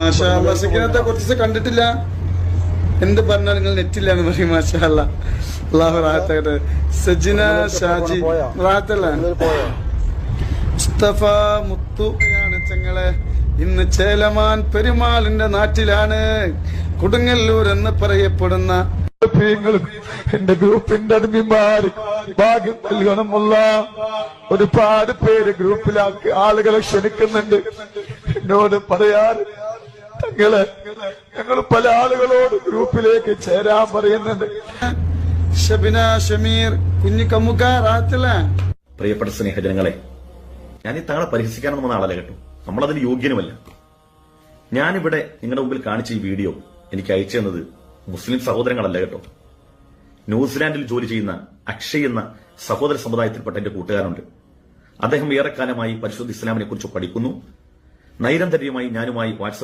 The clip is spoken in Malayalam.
മാഷാ അല്ലാ. സക്കീനത്തെ കുറച്ച് ദിവസം കണ്ടിട്ടില്ല. എന്ത് പറഞ്ഞാൽ നിങ്ങൾ നെറ്റില്ലാന്ന് പറയും. മാഷാ അല്ലാ. അല്ലാഹു റാഹത്താകട്ടെ. സജിന ഷാജി റാഹത്തല്ല. മുസ്തഫ മുത്തുയാണ് ചങ്ങളെ. ഇന്ന് ചേലമാൻ പെരുമാളിന്റെ നാട്ടിലാണ്. കൊടുങ്ങല്ലൂർ എന്ന് പറയപ്പെടുന്ന എന്റെ ഗ്രൂപ്പിന്റെ അടിമമാര് ഭാഗ്യം നൽകണമുള്ള ഒരുപാട് പേര് ഗ്രൂപ്പിലാക്കി ആളുകളെ ക്ഷണിക്കുന്നുണ്ട്. എന്നോട് പറയാറ് ഞങ്ങൾ പല ആളുകളോട് ഗ്രൂപ്പിലേക്ക് ചേരാൻ പറയുന്നുണ്ട്. ഷബിന ഷമീർ കുഞ്ഞിക്കമ്മുക്ക റാഹത്തല്ല. പ്രിയപ്പെട്ട സ്നേഹജനങ്ങളെ, ഞാൻ ഈ താങ്കളെ പരിഹസിക്കാനൊന്നും വന്ന ആളല്ല കേട്ടോ. നമ്മളതിന് യോഗ്യനുമല്ല. ഞാനിവിടെ നിങ്ങളുടെ മുമ്പിൽ കാണിച്ച ഈ വീഡിയോ എനിക്ക് അയച്ചു തന്നത് മുസ്ലിം സഹോദരങ്ങളല്ല കേട്ടോ. ന്യൂസിലാൻഡിൽ ജോലി ചെയ്യുന്ന അക്ഷയ് എന്ന സഹോദര സമുദായത്തിൽപ്പെട്ട എന്റെ കൂട്ടുകാരുണ്ട്. അദ്ദേഹം ഏറെക്കാലമായി പരിശുദ്ധ ഇസ്ലാമിനെ കുറിച്ച് പഠിക്കുന്നു. നൈരന്തര്യമായി ഞാനുമായി വാട്സപ്പിൽ